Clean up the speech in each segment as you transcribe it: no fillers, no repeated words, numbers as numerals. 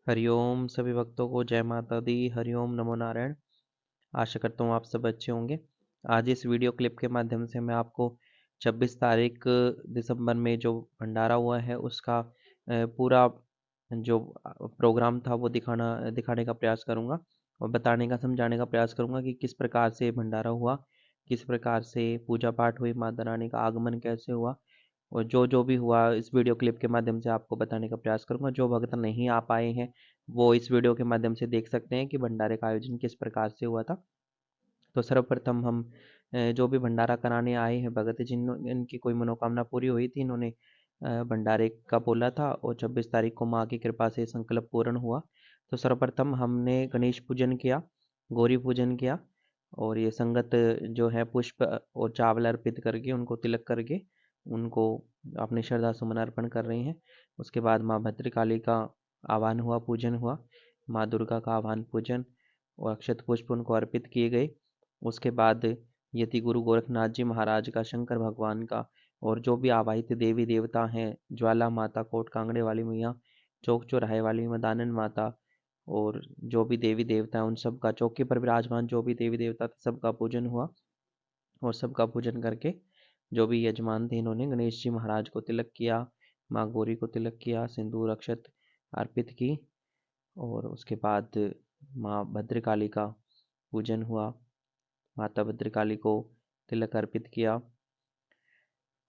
हरिओम सभी भक्तों को जय माता दी। हरिओम नमो नारायण। आशा करता हूँ आप सब अच्छे होंगे। आज इस वीडियो क्लिप के माध्यम से मैं आपको 26 तारीख दिसंबर में जो भंडारा हुआ है उसका पूरा जो प्रोग्राम था वो दिखाने का प्रयास करूँगा और बताने का समझाने का प्रयास करूँगा कि किस प्रकार से भंडारा हुआ, किस प्रकार से पूजा पाठ हुई, माता रानी का आगमन कैसे हुआ और जो भी हुआ इस वीडियो क्लिप के माध्यम से आपको बताने का प्रयास करूँगा। जो भक्त नहीं आ पाए हैं वो इस वीडियो के माध्यम से देख सकते हैं कि भंडारे का आयोजन किस प्रकार से हुआ था। तो सर्वप्रथम हम जो भी भंडारा कराने आए हैं भगत जिनकी कोई मनोकामना पूरी हुई थी, इन्होंने भंडारे का बोला था और 26 तारीख को माँ की कृपा से संकल्प पूर्ण हुआ। तो सर्वप्रथम हमने गणेश पूजन किया, गौरी पूजन किया और ये संगत जो है पुष्प और चावल अर्पित करके उनको तिलक करके उनको अपने श्रद्धा सुमन अर्पण कर रहे हैं। उसके बाद माँ भद्रकाली का आह्वान हुआ, पूजन हुआ, माँ दुर्गा का आह्वान पूजन और अक्षत पुष्प उनको अर्पित किए गए। उसके बाद यति गुरु गोरखनाथ जी महाराज का, शंकर भगवान का और जो भी आवाहित देवी देवता हैं, ज्वाला माता, कोट कांगड़े वाली मैया, चौक चौराहे वाली मदानन माता और जो भी देवी देवता हैं उन सब का, चौकी पर विराजमान जो भी देवी देवता थे सबका पूजन हुआ। और सबका पूजन करके जो भी यजमान थे इन्होंने गणेश जी महाराज को तिलक किया, माँ गौरी को तिलक किया, सिंदूर अक्षत अर्पित की और उसके बाद माँ भद्रकाली का पूजन हुआ, माता भद्रकाली को तिलक अर्पित किया।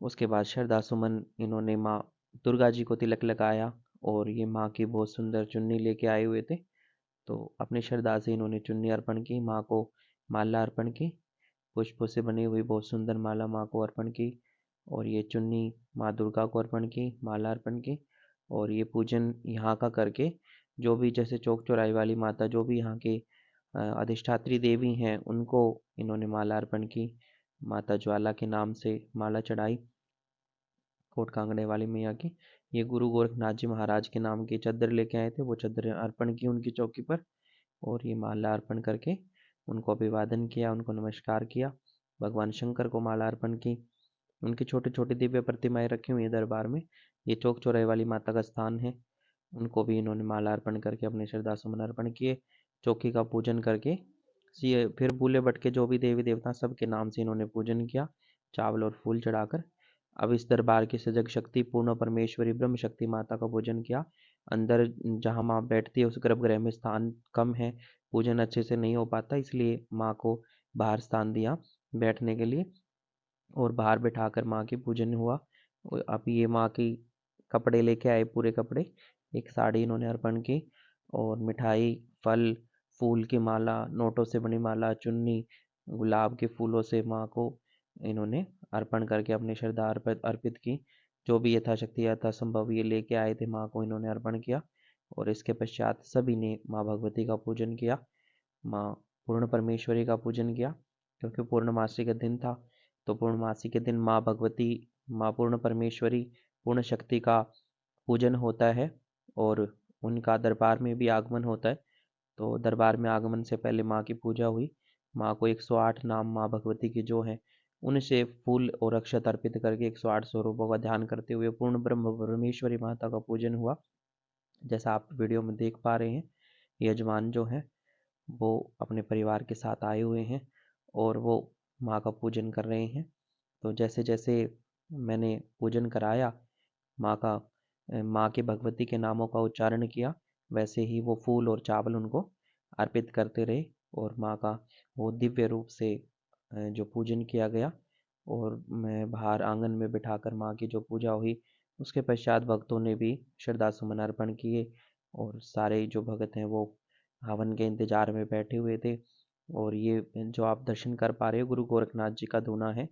उसके बाद श्रद्धा सुमन इन्होंने माँ दुर्गा जी को तिलक लगाया और ये माँ की बहुत सुंदर चुन्नी लेके आए हुए थे, तो अपनी श्रद्धा से इन्होंने चुन्नी अर्पण की, माँ को माला अर्पण की, पुष्पों से बनी हुई बहुत सुंदर माला माँ को अर्पण की और ये चुन्नी माँ दुर्गा को अर्पण की, माला अर्पण की और ये पूजन यहाँ का करके जो भी जैसे चौक चौराहे वाली माता जो भी यहाँ के अधिष्ठात्री देवी हैं उनको इन्होंने माला अर्पण की, माता ज्वाला के नाम से माला चढ़ाई कोट कांगड़े वाली मैया की। ये गुरु गोरखनाथ जी महाराज के नाम की चद्दर लेके आए थे, वो चद्दर अर्पण की उनकी चौकी पर और ये माला अर्पण करके उनको अभिवादन किया, उनको नमस्कार किया, भगवान शंकर को माला अर्पण की। उनकी छोटी छोटी दिव्य प्रतिमाएं रखी हुई है दरबार में। ये चौक चौराहे वाली माता का स्थान है, उनको भी इन्होंने माला अर्पण करके अपने श्रद्धा सुमन अर्पण किए, चौकी का पूजन करके फिर बूले बटके जो भी देवी देवता सबके नाम से इन्होंने पूजन किया, चावल और फूल चढ़ाकर। अब इस दरबार की सजग शक्ति पूर्ण परमेश्वरी ब्रह्म शक्ति माता का पूजन किया। अंदर जहाँ माँ बैठती है उस गर्भगृह में स्थान कम है, पूजन अच्छे से नहीं हो पाता, इसलिए माँ को बाहर स्थान दिया बैठने के लिए और बाहर बिठाकर माँ की पूजन हुआ। अब ये माँ की कपड़े लेके आए, पूरे कपड़े, एक साड़ी इन्होंने अर्पण की और मिठाई, फल, फूल की माला, नोटों से बनी माला, चुन्नी, गुलाब के फूलों से माँ को इन्होंने अर्पण करके अपनी श्रद्धा अर्पित की। जो भी यथाशक्ति यथासंभव ये लेके आए थे माँ को इन्होंने अर्पण किया और इसके पश्चात सभी ने माँ भगवती का पूजन किया, माँ पूर्ण परमेश्वरी का पूजन किया। क्योंकि पूर्णमासी का दिन था तो पूर्णमासी के दिन माँ भगवती, माँ पूर्ण परमेश्वरी, पूर्ण शक्ति का पूजन होता है और उनका दरबार में भी आगमन होता है। तो दरबार में आगमन से पहले माँ की पूजा हुई, माँ को 108 नाम माँ भगवती के जो हैं उनसे फूल और अक्षत अर्पित करके 108 स्वरूपों का ध्यान करते हुए पूर्ण ब्रह्म परमेश्वरी माता का पूजन हुआ। जैसा आप वीडियो में देख पा रहे हैं, यजमान जो है वो अपने परिवार के साथ आए हुए हैं और वो माँ का पूजन कर रहे हैं। तो जैसे जैसे मैंने पूजन कराया माँ का, माँ के भगवती के नामों का उच्चारण किया, वैसे ही वो फूल और चावल उनको अर्पित करते रहे और माँ का वो दिव्य रूप से जो पूजन किया गया और मैं बाहर आंगन में बिठाकर माँ की जो पूजा हुई, उसके पश्चात भक्तों ने भी श्रद्धा सुमन अर्पण किए और सारे जो भगत हैं वो हवन के इंतजार में बैठे हुए थे। और ये जो आप दर्शन कर पा रहे हो गुरु गोरखनाथ जी का दूना है,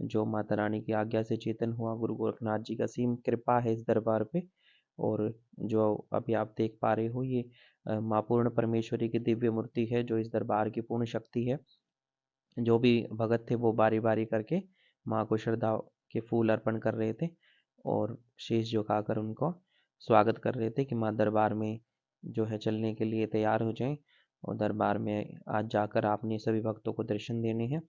जो माता रानी की आज्ञा से चेतन हुआ। गुरु गोरखनाथ जी का असीम कृपा है इस दरबार पे और जो अभी आप देख पा रहे हो ये माँ पूर्ण परमेश्वरी की दिव्य मूर्ति है जो इस दरबार की पूर्ण शक्ति है। जो भी भगत थे वो बारी बारी करके माँ को श्रद्धा के फूल अर्पण कर रहे थे और शीश झुकाकर उनको स्वागत कर रहे थे कि माँ दरबार में जो है चलने के लिए तैयार हो जाएं और दरबार में आज जाकर आपने सभी भक्तों को दर्शन देने हैं।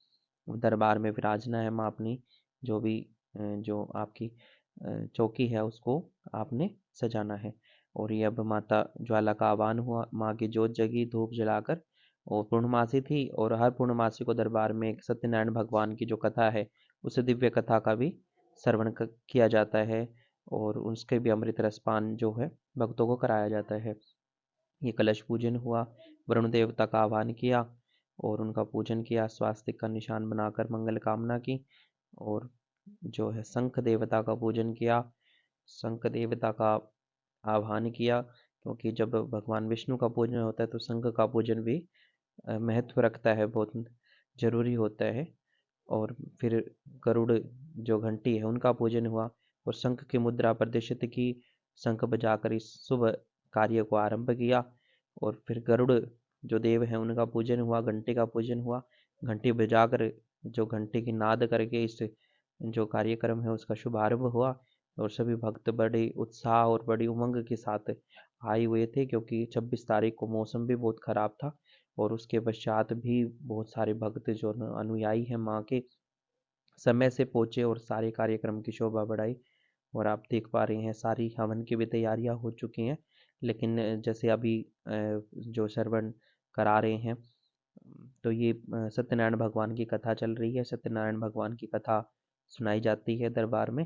दरबार में विराजना है माँ अपनी, जो भी जो आपकी चौकी है उसको आपने सजाना है और ये अब माता ज्वाला का आह्वान हुआ, माँ की जोत जगी धूप जलाकर। और पूर्णमासी थी और हर पूर्णमासी को दरबार में एक सत्यनारायण भगवान की जो कथा है उस दिव्य कथा का भी श्रवण किया जाता है और उसके भी अमृत रसपान जो है भक्तों को कराया जाता है। ये कलश पूजन हुआ, वरुण देवता का आह्वान किया और उनका पूजन किया, स्वास्तिक का निशान बनाकर मंगल कामना की और जो है शंख देवता का पूजन किया, शंख देवता का आह्वान किया, क्योंकि जब भगवान विष्णु का पूजन होता है तो शंख का पूजन भी महत्व रखता है, बहुत जरूरी होता है। और फिर गरुड़ जो घंटी है उनका पूजन हुआ और शंख की मुद्रा प्रदर्शित की, शंख बजाकर इस शुभ कार्य को आरंभ किया। और फिर गरुड़ जो देव है उनका पूजन हुआ, घंटी का पूजन हुआ, घंटी बजाकर जो घंटी की नाद करके इस जो कार्यक्रम है उसका शुभारंभ हुआ। और सभी भक्त बड़े उत्साह और बड़ी उमंग के साथ आए हुए थे, क्योंकि 26 तारीख को मौसम भी बहुत खराब था और उसके पश्चात भी बहुत सारे भक्त जो अनुयायी हैं माँ के समय से पहुंचे और सारे कार्यक्रम की शोभा बढ़ाई। और आप देख पा रहे हैं सारी हवन की भी तैयारियां हो चुकी हैं, लेकिन जैसे अभी जो श्रवण करा रहे हैं तो ये सत्यनारायण भगवान की कथा चल रही है। सत्यनारायण भगवान की कथा सुनाई जाती है दरबार में,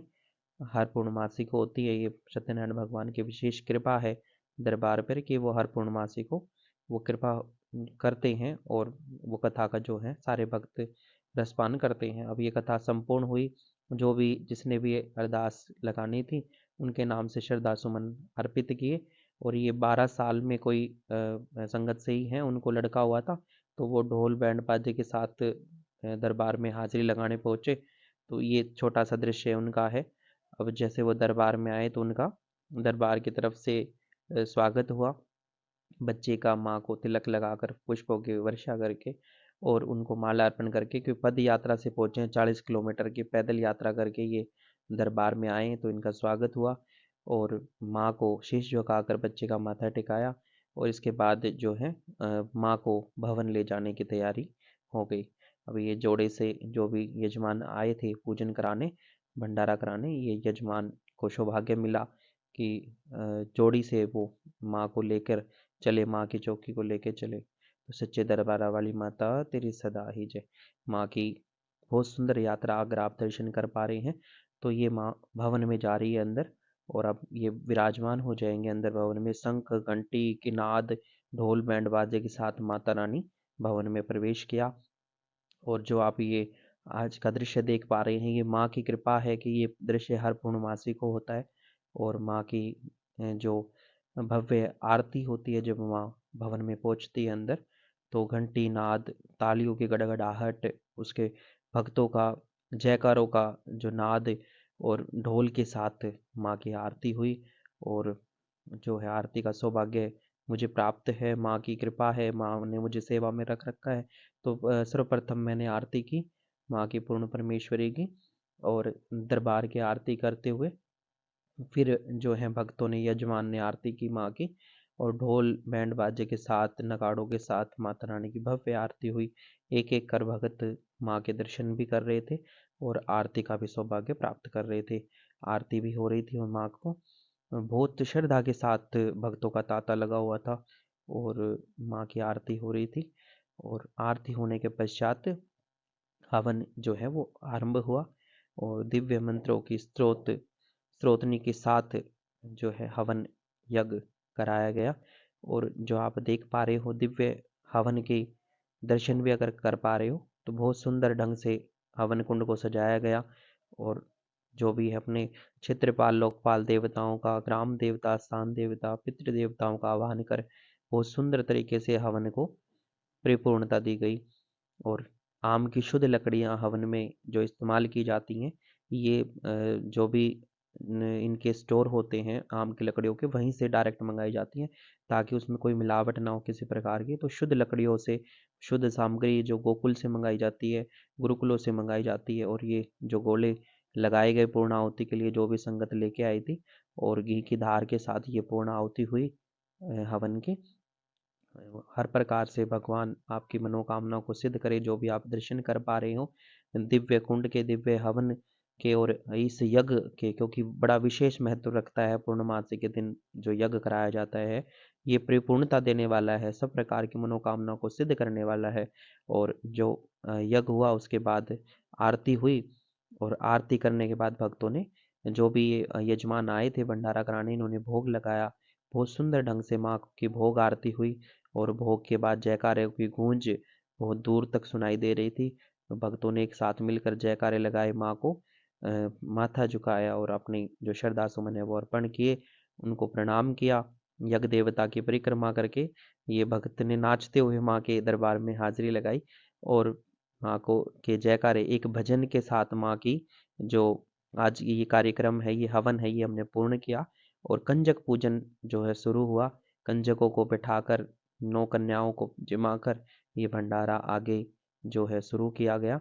हर पूर्णमासी को होती है। ये सत्यनारायण भगवान की विशेष कृपा है दरबार पर कि वो हर पूर्णमासी को वो कृपा करते हैं और वो कथा का जो है सारे भक्त रसपान करते हैं। अब ये कथा संपूर्ण हुई, जो भी जिसने भी अरदास लगानी थी उनके नाम से श्रद्धा सुमन अर्पित किए। और ये 12 साल में कोई संगत से ही हैं, उनको लड़का हुआ था तो वो ढोल बैंड बाजे के साथ दरबार में हाजिरी लगाने पहुंचे। तो ये छोटा सा दृश्य उनका है। अब जैसे वो दरबार में आए तो उनका दरबार की तरफ से स्वागत हुआ, बच्चे का माँ को तिलक लगाकर पुष्पों की वर्षा करके और उनको माला अर्पण करके, क्योंकि पद यात्रा से पहुंचे हैं 40 किलोमीटर की पैदल यात्रा करके ये दरबार में आए, तो इनका स्वागत हुआ और माँ को शीश झुकाकर बच्चे का माथा टिकाया। और इसके बाद जो है माँ को भवन ले जाने की तैयारी हो गई। अब ये जोड़े से जो भी यजमान आए थे पूजन कराने, भंडारा कराने, ये यजमान को सौभाग्य मिला कि जोड़ी से वो माँ को लेकर चले, माँ की चौकी को लेके चले। तो सच्चे दरबारा वाली माता तेरी सदा ही जय। माँ की बहुत सुंदर यात्रा अगर आप दर्शन कर पा रहे हैं तो ये माँ भवन में जा रही है अंदर और अब ये विराजमान हो जाएंगे अंदर भवन में। शंख घंटी की नाद ढोल बैंड बाजे के साथ माता रानी भवन में प्रवेश किया। और जो आप ये आज का दृश्य देख पा रहे हैं ये माँ की कृपा है कि ये दृश्य हर पूर्णमासी को होता है। और माँ की जो भव्य आरती होती है जब माँ भवन में पहुंचती है अंदर, तो घंटी नाद तालियों की गड़गड़ाहट, उसके भक्तों का जयकारों का जो नाद और ढोल के साथ माँ की आरती हुई। और जो है आरती का सौभाग्य मुझे प्राप्त है, माँ की कृपा है, माँ ने मुझे सेवा में रख रखा है। तो सर्वप्रथम मैंने आरती की माँ की पूर्ण परमेश्वरी की, और दरबार की आरती करते हुए फिर जो है भक्तों ने यजमान ने आरती की माँ की और ढोल बैंड बाजे के साथ नगाड़ों के साथ माता रानी की भव्य आरती हुई। एक एक कर भगत माँ के दर्शन भी कर रहे थे और आरती का भी सौभाग्य प्राप्त कर रहे थे। आरती भी हो रही थी और माँ को बहुत श्रद्धा के साथ भक्तों का तांता लगा हुआ था और माँ की आरती हो रही थी। और आरती होने के पश्चात हवन जो है वो आरंभ हुआ और दिव्य मंत्रों की स्त्रोतनी के साथ जो है हवन यज्ञ कराया गया। और जो आप देख पा रहे हो दिव्य हवन के दर्शन भी अगर कर पा रहे हो तो बहुत सुंदर ढंग से हवन कुंड को सजाया गया। और जो भी है अपने क्षेत्रपाल लोकपाल देवताओं का, ग्राम देवता, स्थान देवता, पितृ देवताओं का आह्वान कर बहुत सुंदर तरीके से हवन को परिपूर्णता दी गई। और आम की शुद्ध लकड़ियाँ हवन में जो इस्तेमाल की जाती हैं, ये जो भी इनके स्टोर होते हैं आम की लकड़ियों के, वहीं से डायरेक्ट मंगाई जाती हैं ताकि उसमें कोई मिलावट ना हो किसी प्रकार की। तो शुद्ध लकड़ियों से शुद्ध सामग्री जो गोकुल से मंगाई जाती है, गुरुकुलों से मंगाई जाती है। और ये जो गोले लगाए गए पूर्ण आहुति के लिए जो भी संगत लेके आई थी, और घी की धार के साथ ये पूर्ण आहुति हुई हवन की। हर प्रकार से भगवान आपकी मनोकामना को सिद्ध करे। जो भी आप दर्शन कर पा रहे हो दिव्य कुंड के, दिव्य हवन के और इस यज्ञ के, क्योंकि बड़ा विशेष महत्व रखता है पूर्णमासी के दिन जो यज्ञ कराया जाता है, ये परिपूर्णता देने वाला है, सब प्रकार की मनोकामना को सिद्ध करने वाला है। और जो यज्ञ हुआ उसके बाद आरती हुई, और आरती करने के बाद भक्तों ने, जो भी यजमान आए थे भंडारा कराने, इन्होंने भोग लगाया। बहुत सुंदर ढंग से माँ की भोग आरती हुई, और भोग के बाद जयकारे की गूंज बहुत दूर तक सुनाई दे रही थी। भक्तों ने एक साथ मिलकर जयकारे लगाए, माँ को माथा झुकाया और अपनी जो श्रद्धा सुमन है वो अर्पण किए, उनको प्रणाम किया। यज्ञ देवता की परिक्रमा करके ये भक्त ने नाचते हुए माँ के दरबार में हाजिरी लगाई, और माँ को के जयकारे एक भजन के साथ माँ की जो आज ये कार्यक्रम है, ये हवन है, ये हमने पूर्ण किया। और कंजक पूजन जो है शुरू हुआ। कंजकों को बिठाकर, 9 कन्याओं को जिमा कर ये भंडारा आगे जो है शुरू किया गया।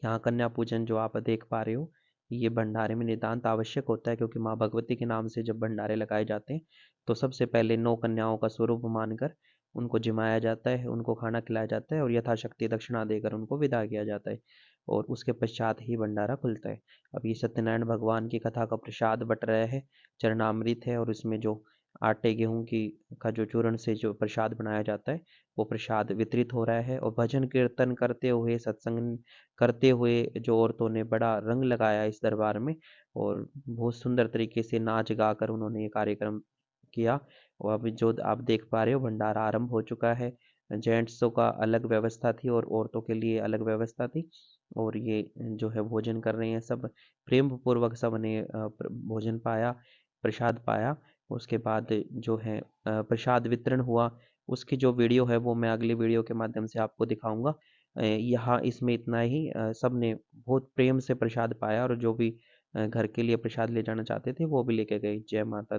यहाँ कन्या पूजन जो आप देख पा रहे हो, ये भंडारे में नितांत आवश्यक होता है, क्योंकि माँ भगवती के नाम से जब भंडारे लगाए जाते हैं तो सबसे पहले 9 कन्याओं का स्वरूप मानकर उनको जिमाया जाता है, उनको खाना खिलाया जाता है और यथाशक्ति दक्षिणा देकर उनको विदा किया जाता है, और उसके पश्चात ही भंडारा खुलता है। अब ये सत्यनारायण भगवान की कथा का प्रसाद बट रहा है, चरणामृत है, और इसमें जो आटे गेहूं की का जो चूर्ण से जो प्रसाद बनाया जाता है वो प्रसाद वितरित हो रहा है। और भजन कीर्तन करते हुए, सत्संग करते हुए जो औरतों ने बड़ा रंग लगाया इस दरबार में, और बहुत सुंदर तरीके से नाच गाकर उन्होंने ये कार्यक्रम किया। और अभी जो आप देख पा रहे हो, भंडारा आरंभ हो चुका है। जेंट्सों का अलग व्यवस्था थी और औरतों के लिए अलग व्यवस्था थी, और ये जो है भोजन कर रहे हैं सब, प्रेम पूर्वक सबने भोजन पाया, प्रसाद पाया। उसके बाद जो है प्रसाद वितरण हुआ, उसकी जो वीडियो है वो मैं अगली वीडियो के माध्यम से आपको दिखाऊंगा। यहाँ इसमें इतना ही, सबने बहुत प्रेम से प्रसाद पाया, और जो भी घर के लिए प्रसाद ले जाना चाहते थे वो भी लेके गए। जय माता दी।